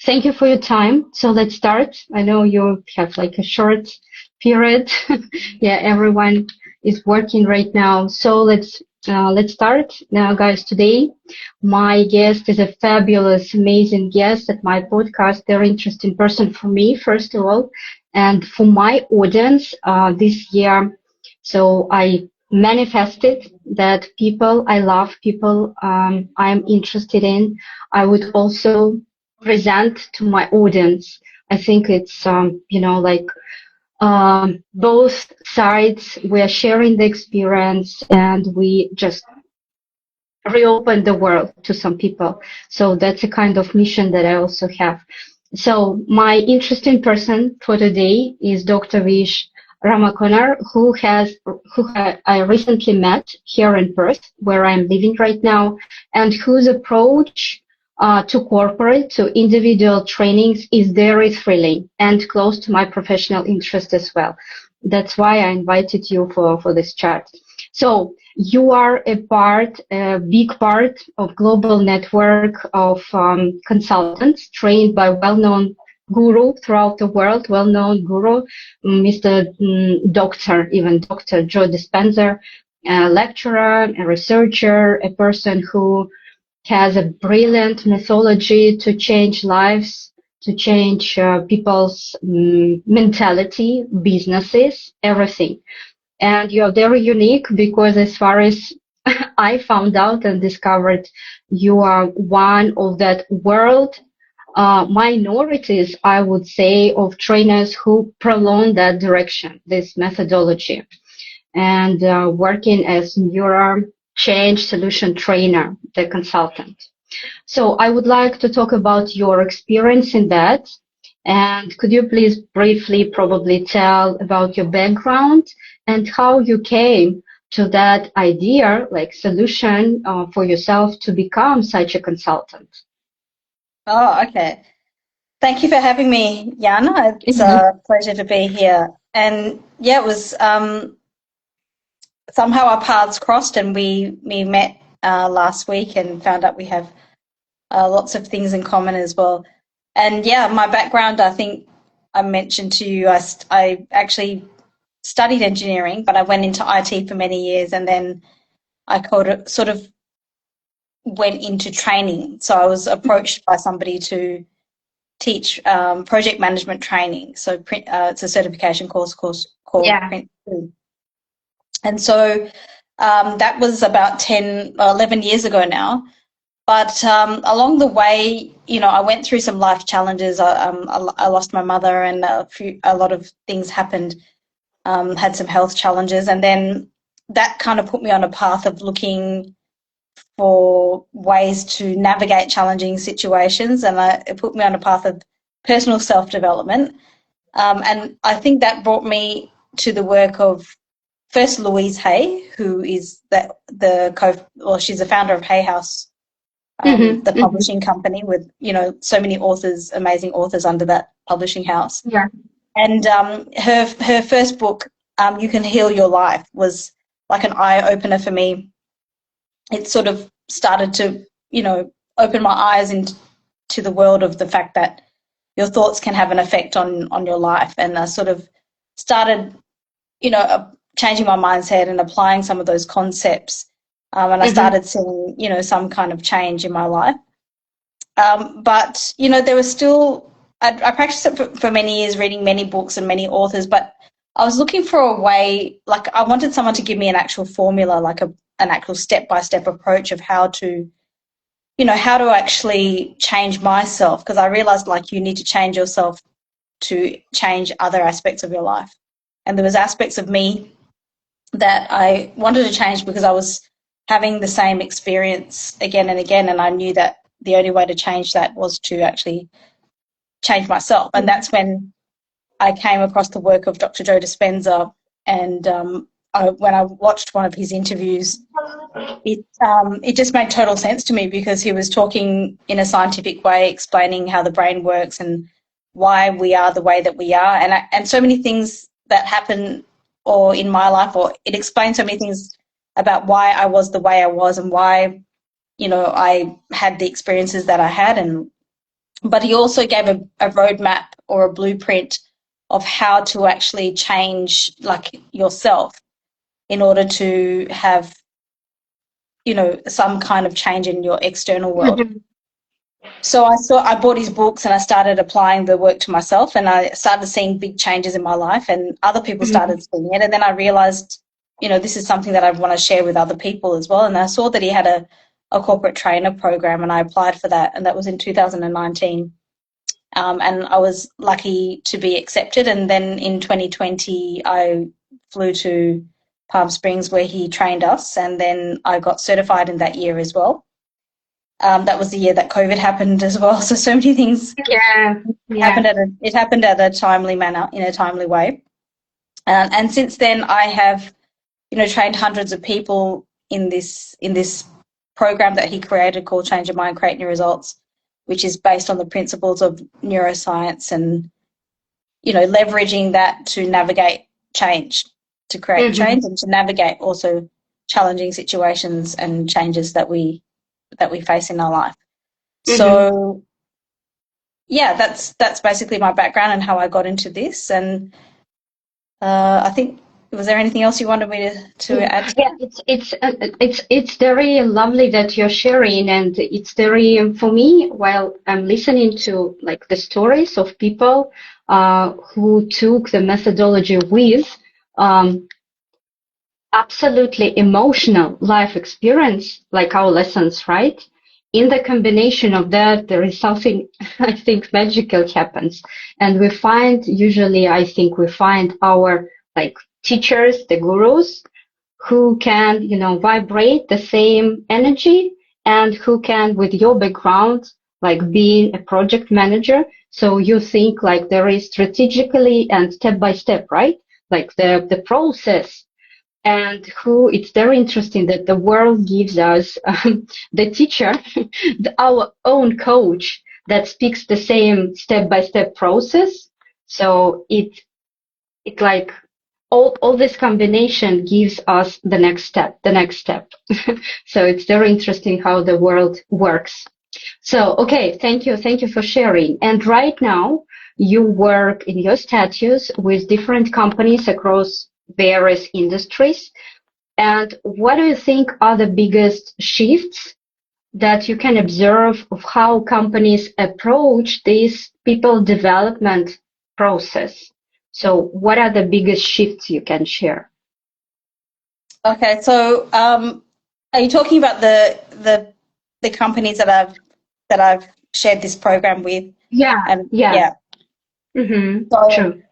thank you for your time. So let's start. I know you have like a short period. Yeah, everyone is working right now. So let's start now, guys. Today, my guest is a fabulous, amazing guest at my podcast. Very interesting person for me, first of all, and for my audience this year. So I manifested that people I love, people I'm interested in, I would also present to my audience. I think it's, like both sides, we're sharing the experience and we just reopen the world to some people. So that's a kind of mission that I also have. So my interesting person for today is Dr. Vish Ramakonar, I recently met here in Perth, where I'm living right now, and whose approach to corporate, to individual trainings is very thrilling and close to my professional interest as well. That's why I invited you for this chat. So you are a big part of global network of consultants trained by well-known guru throughout the world, well-known guru, Mr. Dr. Joe Dispenza, a lecturer, a researcher, a person who has a brilliant methodology to change lives, to change people's mentality, businesses, everything. And you're very unique because as far as I found out and discovered, you are one of that world minorities, I would say, of trainers who prolong that direction, this methodology, and working as neuro change solution trainer, the consultant. So I would like to talk about your experience in that. And could you please briefly probably tell about your background and how you came to that idea, like solution for yourself to become such a consultant? Oh, okay. Thank you for having me, Yana. It's a pleasure to be here. And yeah, it was somehow our paths crossed and we met last week and found out we have lots of things in common as well. And yeah, my background, I think I mentioned to you, I actually studied engineering, but I went into IT for many years and then I sort of went into training. So I was approached by somebody to teach project management training. So it's a certification course called Print 2. And so that was about 10 or 11 years ago now. But along the way, I went through some life challenges. I lost my mother and a lot of things happened, had some health challenges. And then that kind of put me on a path of looking for ways to navigate challenging situations. And it put me on a path of personal self-development. And I think that brought me to the work of first Louise Hay, who is she's the founder of Hay House, the publishing company with, so many authors, amazing authors under that publishing house. Yeah. And her first book, You Can Heal Your Life, was like an eye-opener for me. It sort of started to, open my eyes into the world of the fact that your thoughts can have an effect on your life. And I sort of started, changing my mindset and applying some of those concepts. And I started seeing, some kind of change in my life. But, there was still, I practiced it for many years, reading many books and many authors, but I was looking for a way, like I wanted someone to give me an actual formula, like an actual step-by-step approach of how to actually change myself, because I realized like you need to change yourself to change other aspects of your life. And there was aspects of me that I wanted to change because I was having the same experience again and again, and I knew that the only way to change that was to actually change myself. And that's when I came across the work of Dr. Joe Dispenza, and when I watched one of his interviews, it just made total sense to me, because he was talking in a scientific way, explaining how the brain works and why we are the way that we are, and so many things that happen or in my life, or it explained so many things about why I was the way I was and why, I had the experiences that I had. And but he also gave a roadmap or a blueprint of how to actually change like yourself in order to have, you know, some kind of change in your external world. Mhm. So I bought his books and I started applying the work to myself, and I started seeing big changes in my life, and other people started seeing it. And then I realized, you know, this is something that I want to share with other people as well. And I saw that he had a corporate trainer program, and I applied for that, and that was in 2019. And I was lucky to be accepted. And then in 2020, I flew to Palm Springs where he trained us, and then I got certified in that year as well. That was the year that COVID happened as well. So many things Yeah, yeah. happened at a timely manner, in a timely way. And since then, I have, you know, trained hundreds of people in this program that he created called Change Your Mind, Create New Results, which is based on the principles of neuroscience and, you know, leveraging that to navigate change, to create change, and to navigate also challenging situations and changes that we face in our life. So yeah, that's basically my background and how I got into this. And I think, was there anything else you wanted me to add to Yeah, that? it's very lovely that you're sharing, and it's very for me while I'm listening to like the stories of people who took the methodology with um, absolutely emotional life experience, like our lessons, right? In the combination of that, there is something I think magical happens, and we find usually I think we find our like teachers, the gurus who can, you know, vibrate the same energy and who can, with your background, like being a project manager. So you think like there is strategically and step by step, right? Like the process and who it's very interesting that the world gives us the teacher, our own coach that speaks the same step by step process. So it like all this combination gives us the next step, the next step. So it's very interesting how the world works. So, okay, thank you for sharing. And right now, you work in your status with different companies across various industries. And what do you think are the biggest shifts that you can observe of how companies approach this people development process? So what are the biggest shifts you can share? Okay, so are you talking about the companies that I've shared this program with? Yeah, And yeah. yeah, so True.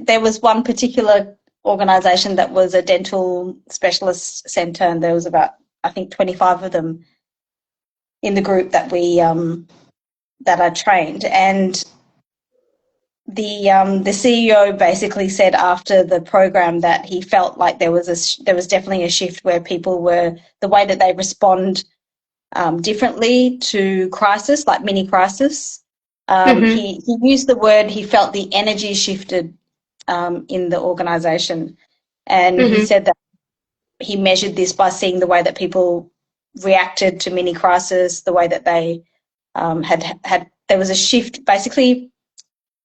there was one particular organization that was a dental specialist center, and there was about, I think, 25 of them in the group that that I trained. And the CEO basically said after the program that he felt like there was definitely a shift where people were, the way that they respond differently to crisis, like mini crisis. He used the word, he felt the energy shifted in the organization, and he said that he measured this by seeing the way that people reacted to mini crisis, the way that they had there was a shift, basically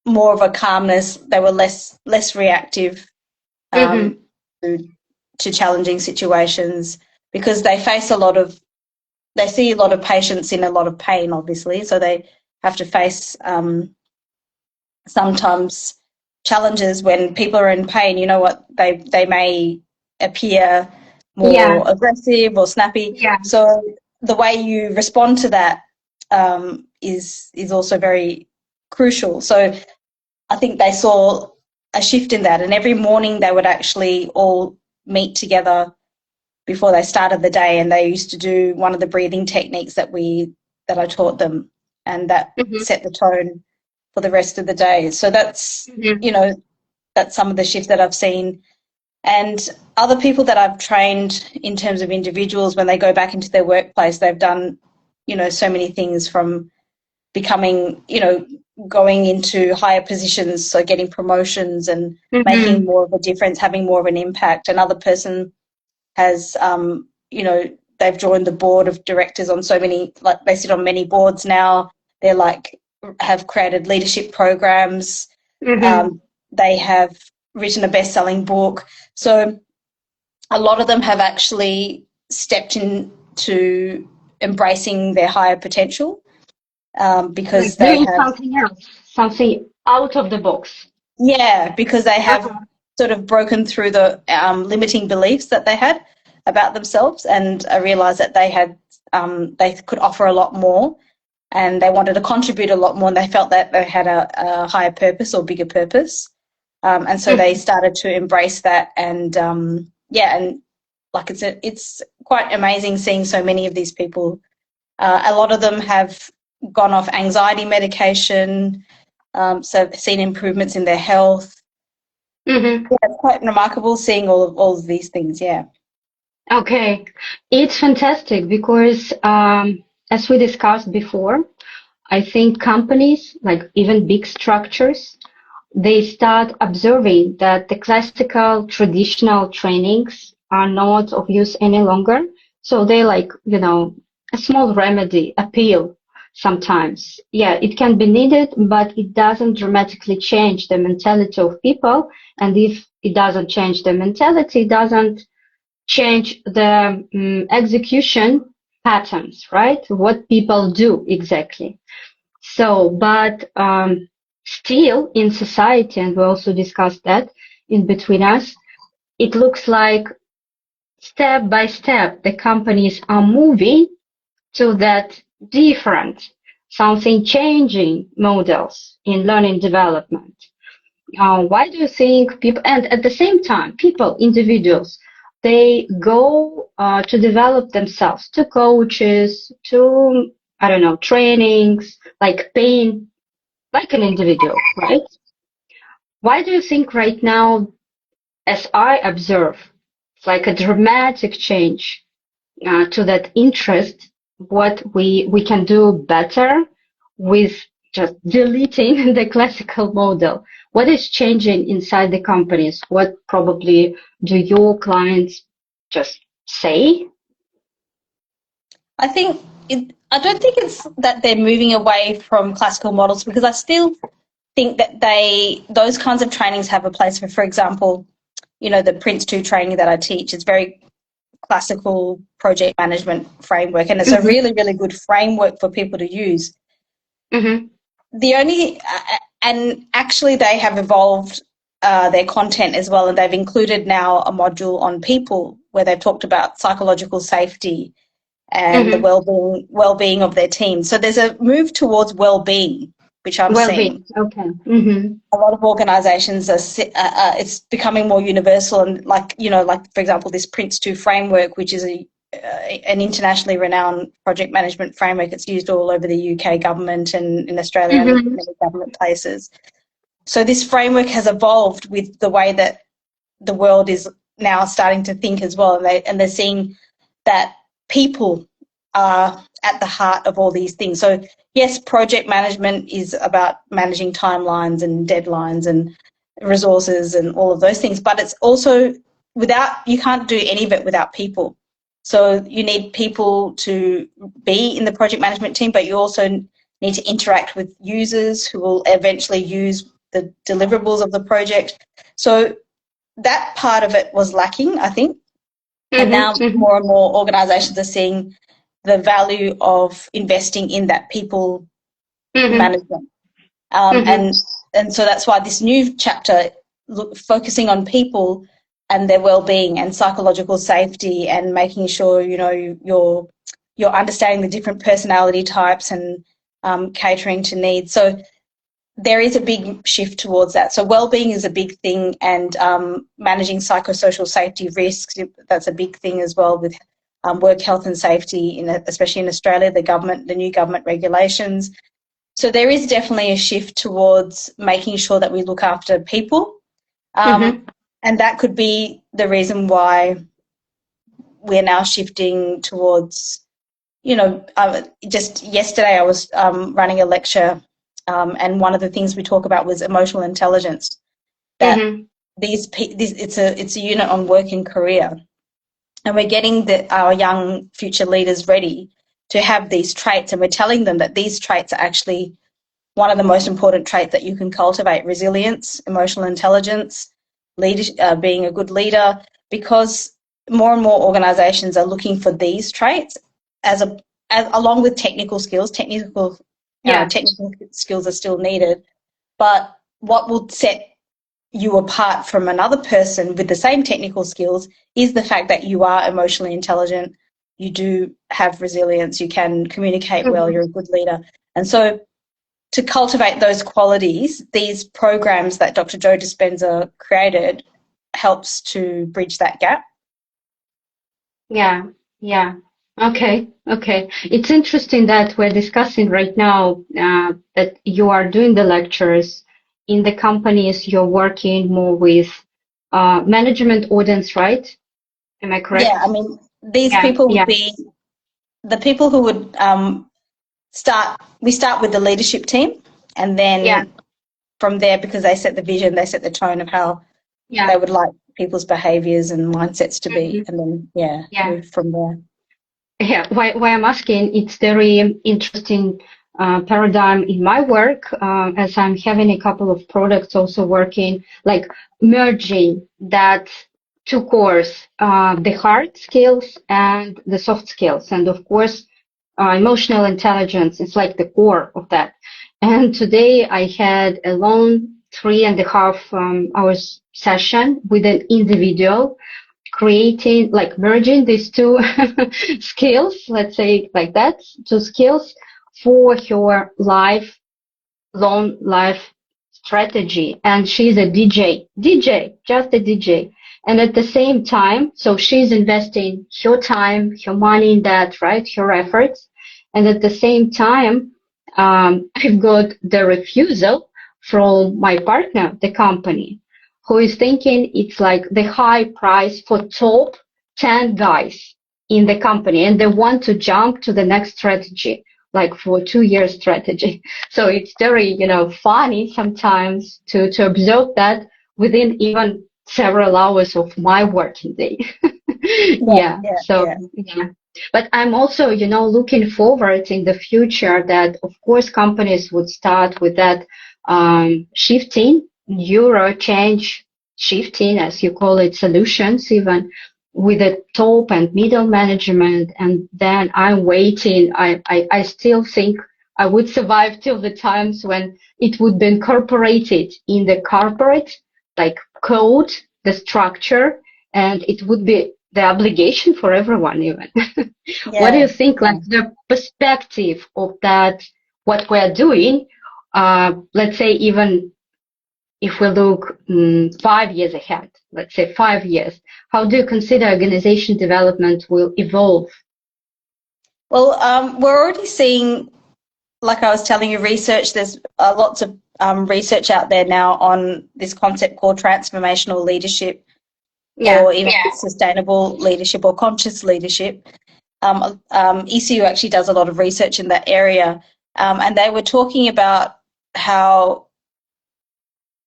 more of a calmness. They were less reactive um, to, challenging situations, because they face they see a lot of patients in a lot of pain, obviously, so they have to face sometimes challenges when people are in pain. You know what, they may appear Yeah, more aggressive or snappy. yeah. So the way you respond to that is also very crucial. So I think they saw a shift in that, and every morning they would actually all meet together before they started the day, and they used to do one of the breathing techniques that I taught them, and that set the tone for the rest of the day. So that's, you know, that's some of the shift that I've seen. And other people that I've trained in terms of individuals, when they go back into their workplace, they've done, you know, so many things, from becoming, you know, going into higher positions, so getting promotions and making more of a difference, having more of an impact. Another person has, you know, they've joined the board of directors on so many, like they sit on many boards now, They're like have created leadership programs. Mm-hmm. They have written a best-selling book. So a lot of them have actually stepped into embracing their higher potential, because Like they doing have, something else, something out of the box. because they have Uh-huh. sort of broken through the limiting beliefs that they had about themselves, and realized that they could offer a lot more, and they wanted to contribute a lot more, and they felt that they had a higher purpose or bigger purpose. And so they started to embrace that, and and like it's quite amazing seeing so many of these people. A lot of them have gone off anxiety medication, so seen improvements in their health. Mm-hmm. Yeah, it's quite remarkable seeing all of these things. Yeah. Okay, it's fantastic because, as we discussed before, I think companies, like even big structures, they start observing that the classical traditional trainings are not of use any longer. So they like, a small remedy, a pill sometimes. Yeah, it can be needed, but it doesn't dramatically change the mentality of people. And if it doesn't change the mentality, it doesn't change the execution patterns, right? What people do exactly. So, but still in society, and we also discussed that in between us, it looks like step by step the companies are moving to that different, something changing models in learning development. Why do you think people, and at the same time, people, individuals, they go to develop themselves to coaches, to, I don't know, trainings, like paying like an individual, right? Why do you think right now, as I observe, it's like a dramatic change to that interest, what we can do better with just deleting the classical model? What is changing inside the companies? What probably do your clients just say? I think I don't think it's that they're moving away from classical models, because I still think that those kinds of trainings have a place for example, the Prince 2 training that I teach is very classical project management framework, and it's a Mm-hmm, really, really good framework for people to use. mm-hmm, The only and actually they have evolved their content as well, and they've included now a module on people where they've talked about psychological safety and the mm-hmm. well-being of their team. So there's a move towards well-being, which I'm Well-being. seeing. Okay. Mm-hmm. A lot of organisations it's becoming more universal, and like for example, this Prince 2 framework, which is an internationally renowned project management framework. It's used all over the UK government and in Australia and Mm-hmm. many government places. So this framework has evolved with the way that the world is now starting to think as well, and they're seeing that people are at the heart of all these things. So yes, project management is about managing timelines and deadlines and resources and all of those things, but it's also you can't do any of it without people. So you need people to be in the project management team, but you also need to interact with users who will eventually use the deliverables of the project. So that part of it was lacking, I think. And now Mm-hmm. more and more organisations are seeing the value of investing in that people Mm-hmm. management. Mm-hmm. And so that's why this new chapter, focusing on people and their well-being and psychological safety, and making sure you're understanding the different personality types and catering to needs. So there is a big shift towards that. So well-being is a big thing, and managing psychosocial safety risks, that's a big thing as well, with work health and safety, especially in Australia, the new government regulations. So there is definitely a shift towards making sure that we look after people. Mm-hmm. And that could be the reason why we're now shifting towards, just yesterday I was running a lecture, and one of the things we talk about was emotional intelligence. That Mm-hmm. it's a unit on work and career, and we're getting our young future leaders ready to have these traits, and we're telling them that these traits are actually one of the most important traits that you can cultivate: resilience, emotional intelligence, leadership, being a good leader, because more and more organizations are looking for these traits as along with technical skills. Technical skills are still needed, but what will set you apart from another person with the same technical skills is the fact that you are emotionally intelligent, you do have resilience, you can communicate well, you're a good leader. And so to cultivate those qualities, these programs that Dr. Joe Dispenza created helps to bridge that gap. Yeah, yeah. Okay, okay. It's interesting that we're discussing right now that you are doing the lectures in the companies. You're working more with management audience, right? Am I correct? Yeah, I mean, these people would be the people who would we start with the leadership team, and then from there, because they set the vision, they set the tone of how they would like people's behaviors and mindsets to be, and then move from there. Yeah, why I'm asking, it's very interesting paradigm in my work, as I'm having a couple of products also working, like merging that two cores, the hard skills and the soft skills. And of course, emotional intelligence is like the core of that. And today I had a long 3.5 hours session with an individual, creating, like merging these two skills, let's say like that, two skills for her long life strategy. And she's a DJ, just a DJ. And at the same time, so she's investing her time, her money in that, right? Her efforts. And at the same time, I've got the refusal from my partner, the company, who is thinking it's like the high price for top 10 guys in the company. And they want to jump to the next strategy, like for 2 year strategy. So it's very, funny sometimes to observe that within even several hours of my working day. Yeah. But I'm also, looking forward in the future that, of course, companies would start with that shifting, neuro change, shifting, as you call it, solutions, even with the top and middle management. And then I'm waiting. I still think I would survive till the times when it would be incorporated in the corporate, like code, the structure, and it would be the obligation for everyone even. What do you think, like the perspective of that, what we're doing, let's say even if we look 5 years ahead, let's say 5 years, how do you consider organization development will evolve? Well, we're already seeing, like I was telling you, research, there's lots of research out there now on this concept called transformational leadership, or even sustainable leadership or conscious leadership. ECU actually does a lot of research in that area, and they were talking about how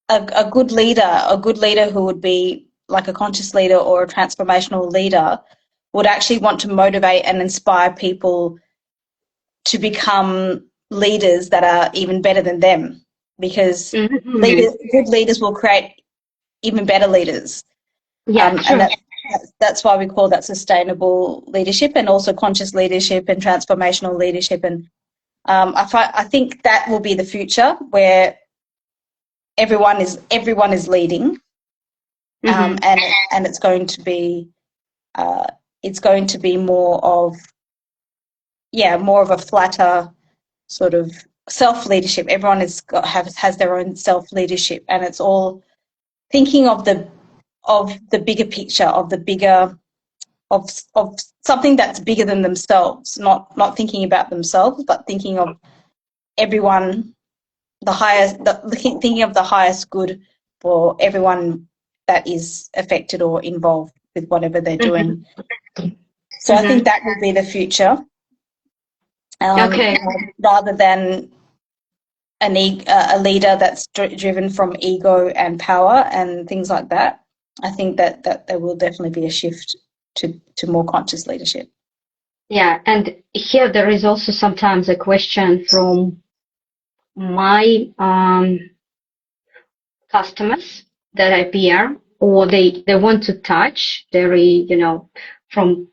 a good leader who would be like a conscious leader or a transformational leader would actually want to motivate and inspire people to become leaders that are even better than them, because good leaders will create even better leaders. And that's why we call that sustainable leadership, and also conscious leadership and transformational leadership. And I think that will be the future, where everyone is leading, and it's going to be more of a flatter sort of self leadership. Everyone has their own self leadership, and it's all thinking of the bigger picture, of something that's bigger than themselves, not thinking about themselves, but thinking of everyone, thinking of the highest good for everyone that is affected or involved with whatever they're doing. So I think that will be the future, rather than a leader that's driven from ego and power and things like that. I think that there will definitely be a shift to more conscious leadership. Yeah, and here there is also sometimes a question from my customers that appear, or they want to touch, very, from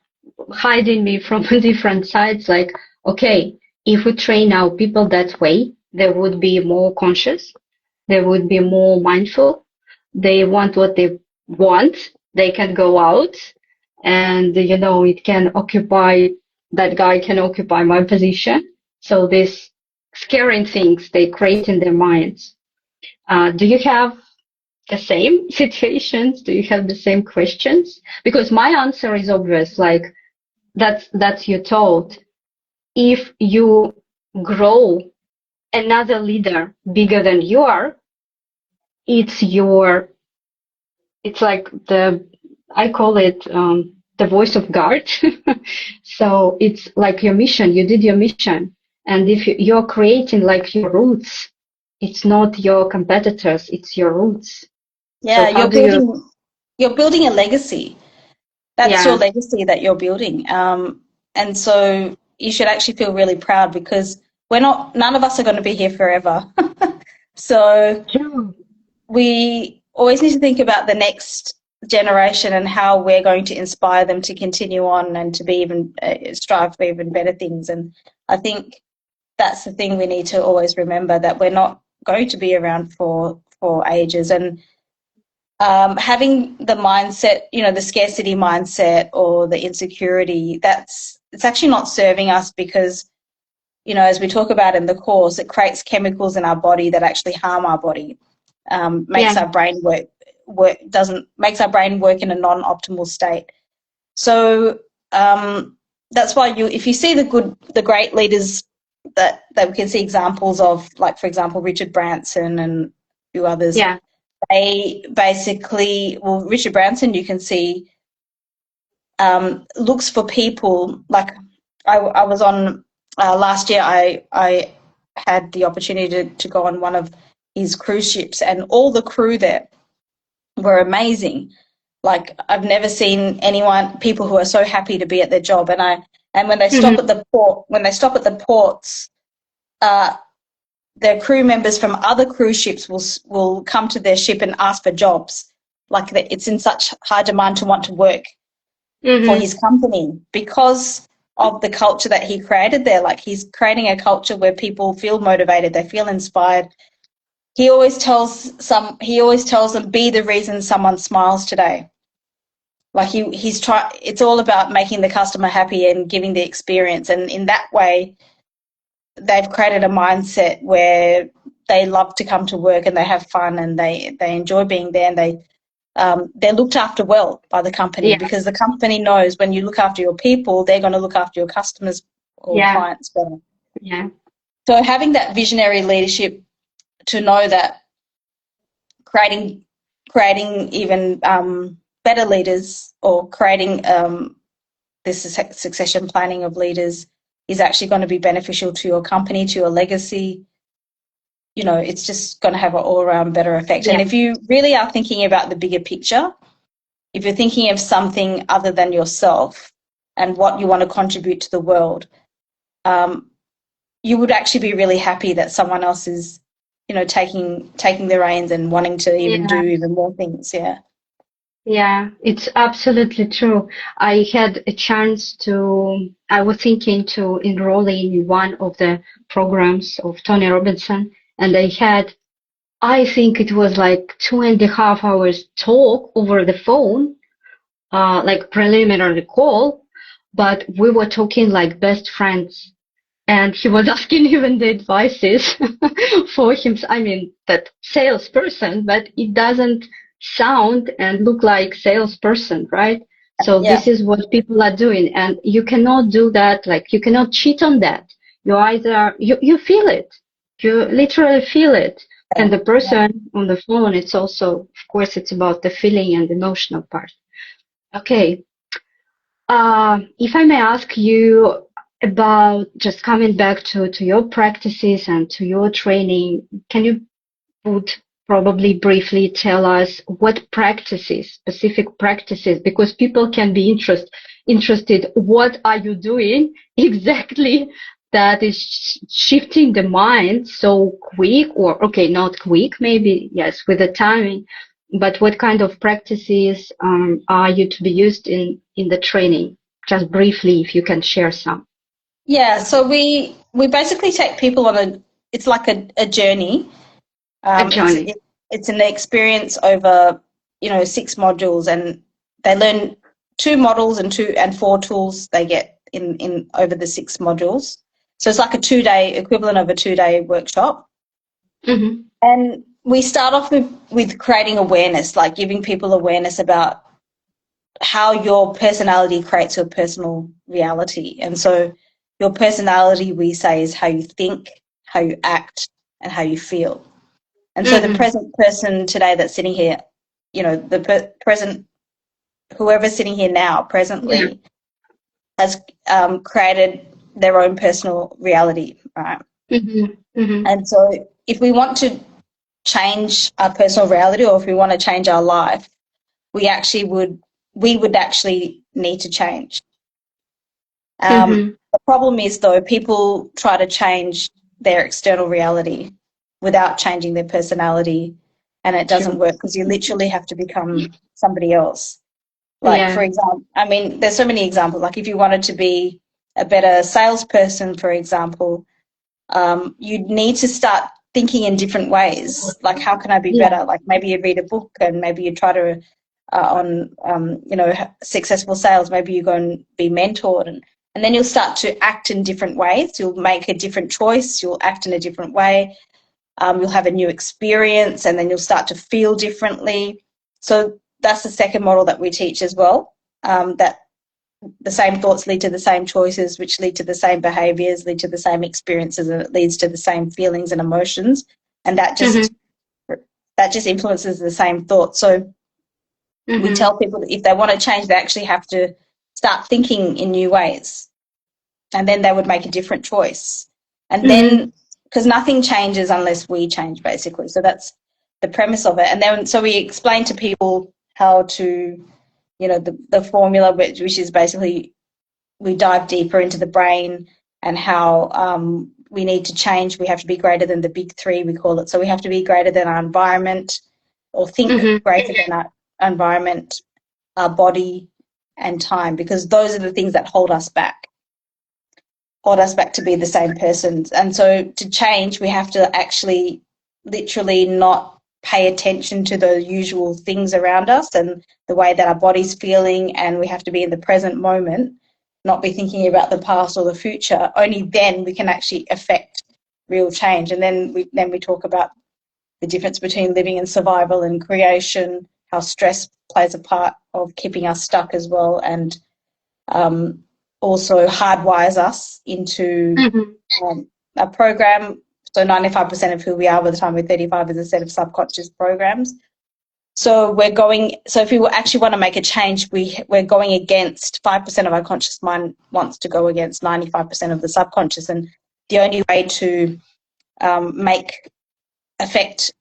hiding me from different sides, like, okay, if we train our people that way, they would be more conscious, they would be more mindful, they want what they want, they can go out, and it can occupy, that guy can occupy my position. So these scaring things they create in their minds. Do you have the same situations? Do you have the same questions? Because my answer is obvious, like, that's you told. If you grow another leader bigger than you are, it's your, it's like I call it the voice of God. So it's like your mission. You did your mission. And if you're creating like your roots, it's not your competitors, it's your roots. So Yeah, how do you, you're building a legacy. That's your yeah, legacy that you're building. And so you should actually feel really proud because none of us are going to be here forever. So true. we always need to think about the next generation and how we're going to inspire them to continue on and to be even strive for even better things. And I think that's the thing we need to always remember, that we're not going to be around for ages. And having the mindset, the scarcity mindset or the insecurity, it's actually not serving us because, as we talk about in the course, it creates chemicals in our body that actually harm our body, makes Yeah, our brain makes our brain work in a non-optimal state. So that's why if you see the great leaders that we can see examples of, like for example Richard Branson and a few others, yeah. they basically, Richard Branson, you can see, looks for people. Like I was on last year, I had the opportunity to go on one of his cruise ships, and all the crew there were amazing. Like I've never seen people who are so happy to be at their job. And when they stop Hmm. at the ports, uh, their crew members from other cruise ships will come to their ship and ask for jobs. Like it's in such high demand to want to work for Hmm. his company because of the culture that he created there. Like he's creating a culture where people feel motivated, they feel inspired. He always tells them, be the reason someone smiles today. Like it's all about making the customer happy and giving the experience. And in that way, they've created a mindset where they love to come to work and they have fun and they enjoy being there, and they're looked after well by the company, Yeah, because the company knows when you look after your people, they're going to look after your customers or yeah, clients better. yeah, So having that visionary leadership to know that creating even better leaders, or creating this succession planning of leaders, is actually going to be beneficial to your company, to your legacy. It's just going to have an all-around better effect. And yeah, if you really are thinking about the bigger picture, if you're thinking of something other than yourself and what you want to contribute to the world, you would actually be really happy that someone else is, taking the reins and wanting to even do yeah. even more things. Yeah. Yeah, it's absolutely true. I had a chance I was thinking to enroll in one of the programs of Tony Robinson, and I think it was like 2.5 hours talk over the phone, like preliminary call, but we were talking like best friends. And he was asking even the advices for him. I mean, that salesperson, but it doesn't sound and look like salesperson, right? So Yeah. this is what people are doing, and you cannot do that. Like you cannot cheat on that. You feel it, you literally feel it, Yeah. and the person on the phone. It's also, of course, it's about the feeling and emotional part. Okay, if I may ask you about just coming back to your practices and to your training, can you put probably briefly tell us what practices, specific practices, because people can be interested. What are you doing exactly that is shifting the mind so quick, or okay, not quick, maybe yes, with the timing, but what kind of practices are you to be used in the training? Just briefly, if you can share some. Yeah, so we basically take people on it's like a journey. A journey. It's an experience over 6 modules, and they learn 2 models and 4 tools they get in over the 6 modules. So it's like a 2-day equivalent of a 2-day workshop. Mm-hmm. And we start off with creating awareness, like giving people awareness about how your personality creates your personal reality. And so your personality, we say, is how you think, how you act, and how you feel. And so the present person today that's sitting here, the present, whoever's sitting here now, presently, has created their own personal reality, right? And so if we want to change our personal reality, or if we want to change our life, we would actually need to change. The problem is, though, people try to change their external reality without changing their personality, and it doesn't work, because you literally have to become somebody else. Like, for example, I mean, there's so many examples. Like, if you wanted to be a better salesperson, for example, you'd need to start thinking in different ways. Like, how can I be better? Like, maybe you'd read a book, and maybe you try to successful sales. Maybe you go and be mentored, and then you'll start to act in different ways. You'll make a different choice. You'll act in a different way. You'll have a new experience, and then you'll start to feel differently. So that's the second model that we teach as well, that the same thoughts lead to the same choices, which lead to the same behaviours, lead to the same experiences, and it leads to the same feelings and emotions. And that just influences the same thoughts. So we tell people that if they want to change, they actually have to start thinking in new ways, and then they would make a different choice. And then, because nothing changes unless we change, basically. So that's the premise of it. And then, so we explain to people how to, the formula, which is basically, we dive deeper into the brain and how we need to change. We have to be greater than the big 3, we call it. So we have to be greater than our environment, or think greater than our environment, our body, and time, because those are the things that hold us back to be the same person. And so to change, we have to actually literally not pay attention to the usual things around us and the way that our body's feeling, and we have to be in the present moment, not be thinking about the past or the future. Only then we can actually affect real change. And then we talk about the difference between living in survival and creation, how stress plays a part of keeping us stuck as well, and also hardwires us into a program. So 95% of who we are by the time we're 35 is a set of subconscious programs. So if we actually want to make a change, we're going against 5% of our conscious mind wants to go against 95% of the subconscious. And the only way to affect,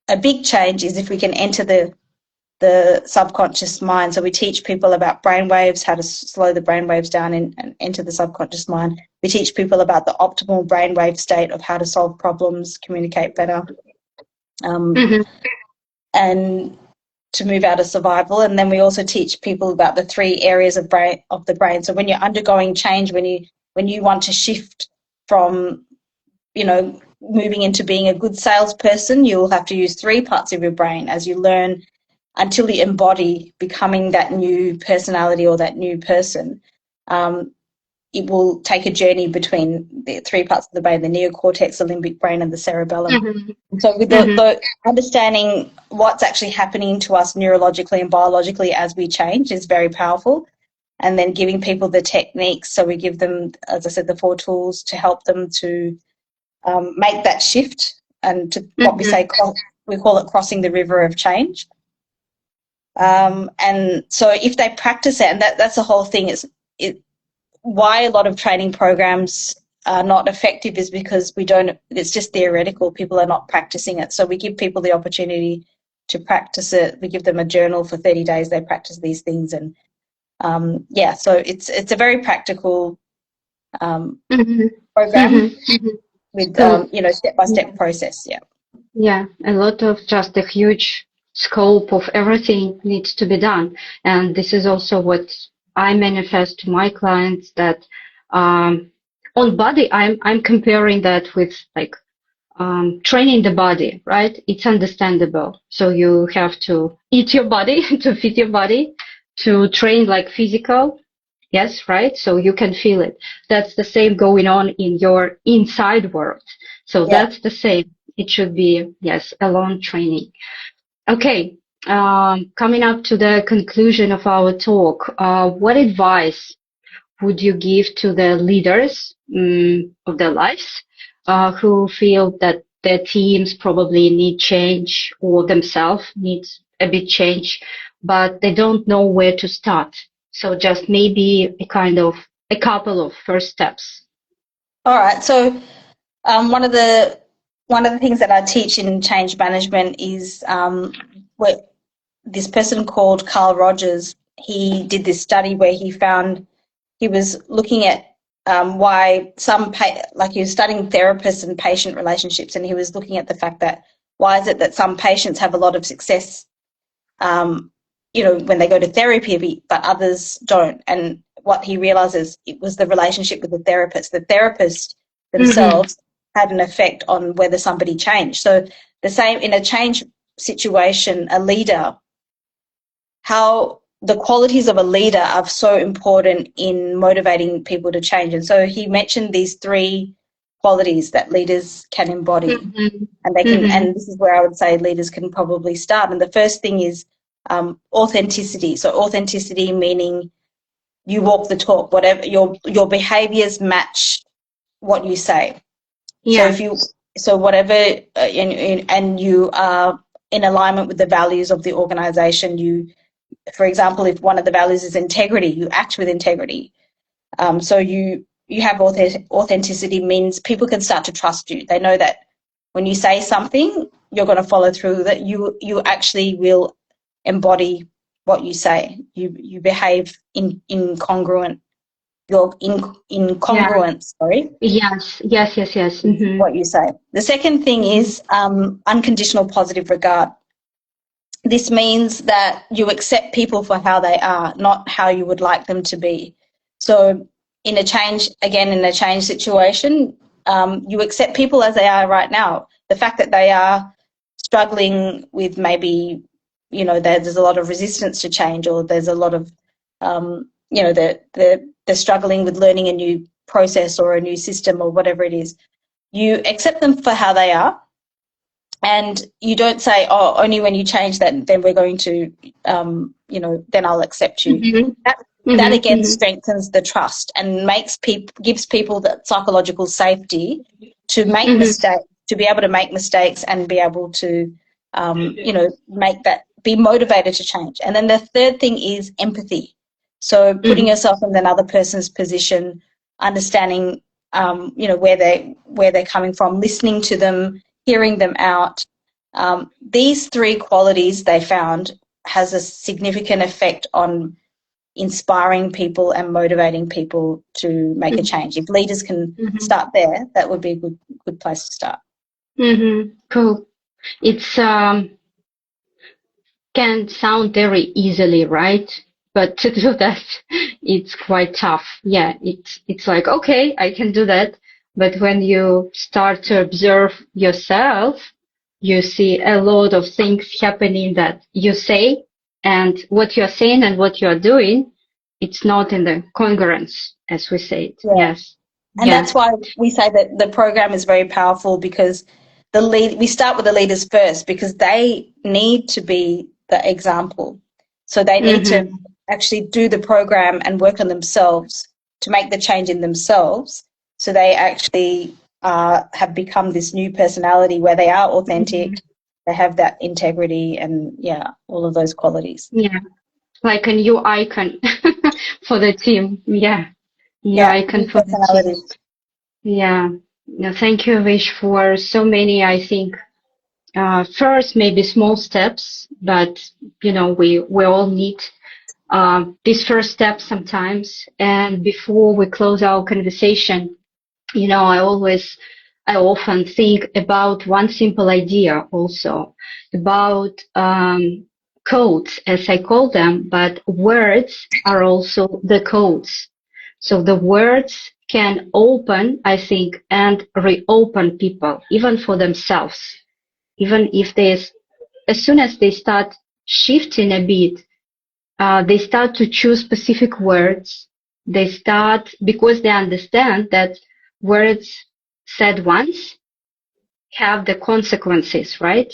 a big change is if we can enter the subconscious mind. So we teach people about brain waves, how to slow the brain waves down and enter the subconscious mind. We teach people about the optimal brainwave state of how to solve problems, communicate better, and to move out of survival. And then we also teach people about the 3 areas of the brain. So when you're undergoing change, when you want to shift from, moving into being a good salesperson, you'll have to use 3 parts of your brain as you learn until you embody becoming that new personality or that new person. It will take a journey between the 3 parts of the brain, the neocortex, the limbic brain, and the cerebellum. So with the understanding what's actually happening to us neurologically and biologically as we change is very powerful. And then giving people the techniques. So we give them, as I said, the 4 tools to help them to make that shift, and to what we say, we call it crossing the river of change. And so if they practice it, and that's the whole thing, is why a lot of training programs are not effective is because it's just theoretical. People are not practicing it. So we give people the opportunity to practice it. We give them a journal for 30 days. They practice these things. And so it's a very practical program with, step-by-step process. Yeah. Yeah, a lot of just a huge scope of everything needs to be done. And this is also what I manifest to my clients, that on body, I'm comparing that with like training the body, right? It's understandable. So you have to eat your body to feed your body, to train like physical. Yes, right? So you can feel it. That's the same going on in your inside world. So that's the same. It should be, yes, alone training. Okay. Coming up to the conclusion of our talk, what advice would you give to the leaders of their lives who feel that their teams probably need change or themselves need a bit change, but they don't know where to start? So just maybe a couple of first steps. All right. So one of the things that I teach in change management is what this person called Carl Rogers, he did this study where he was looking at why he was studying therapists and patient relationships, and he was looking at the fact that why is it that some patients have a lot of success, when they go to therapy, but others don't. And what he realizes, it was the relationship with the therapist. The therapist themselves had an effect on whether somebody changed. So the same in a change situation, a leader, how the qualities of a leader are so important in motivating people to change. And so he mentioned these 3 qualities that leaders can embody, and they can. And this is where I would say leaders can probably start. And the first thing is authenticity. So authenticity meaning you walk the talk. Whatever your behaviors match what you say. Yeah. So whatever, and you are in alignment with the values of the organization. For example, if one of the values is integrity, you act with integrity. So you have authenticity, means people can start to trust you. They know that when you say something, you're going to follow through, that you actually will embody what you say. You behave in congruent. You're in congruence, sorry. Yes. What you say. The second thing is unconditional positive regard. This means that you accept people for how they are, not how you would like them to be. So in a change situation, you accept people as they are right now. The fact that they are struggling with maybe, there's a lot of resistance to change, or there's a lot of, they're struggling with learning a new process or a new system or whatever it is. You accept them for how they are. And you don't say, oh, only when you change that, then we're going to, then I'll accept you. That again strengthens the trust and gives people that psychological safety to make mistakes, to be able to make mistakes and be able to, be motivated to change. And then the third thing is empathy. So putting yourself in another person's position, understanding, where they're coming from, listening to them, hearing them out. These 3 qualities they found has a significant effect on inspiring people and motivating people to make a change. If leaders can start there, that would be a good place to start. Cool. It's can sound very easily, right? But to do that, it's quite tough. Yeah, it's like, okay, I can do that. But when you start to observe yourself, you see a lot of things happening that you say, and what you're saying and what you're doing, it's not in the congruence, as we say it. Yeah. Yes. And that's why we say that the program is very powerful, because we start with the leaders first, because they need to be the example. So they need to actually do the program and work on themselves to make the change in themselves. So they actually have become this new personality where they are authentic, they have that integrity and, all of those qualities. Yeah, like a new icon for the team. Yeah, icon for the team. Yeah. No, thank you, Vish, for so many, I think, first maybe small steps, but we all need this first step sometimes. And before we close our conversation, I often think about one simple idea also about codes, as I call them, but words are also the codes. So the words can open, I think, and reopen people, even for themselves, even if as soon as they start shifting a bit, they start to choose specific words. They start because they understand that words said once have the consequences, right?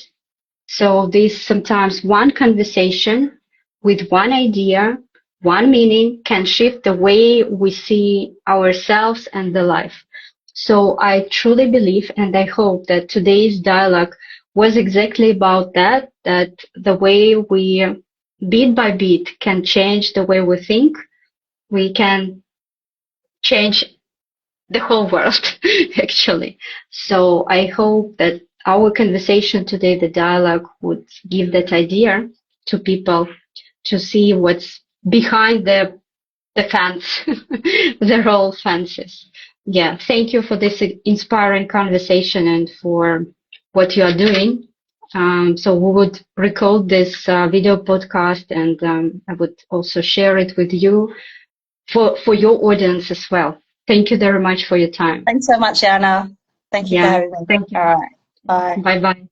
So this sometimes one conversation with one idea, one meaning can shift the way we see ourselves and the life. So I truly believe and I hope that today's dialogue was exactly about that the way we bit by bit can change the way we think, we can change the whole world, actually. So I hope that our conversation today, the dialogue, would give that idea to people to see what's behind the fence, the role fences. Yeah, thank you for this inspiring conversation and for what you are doing. So we would record this video podcast, and I would also share it with you for your audience as well. Thank you very much for your time. Thanks so much, Yana. Thank you for Yeah, having me. thank you. All right. Bye. Bye bye.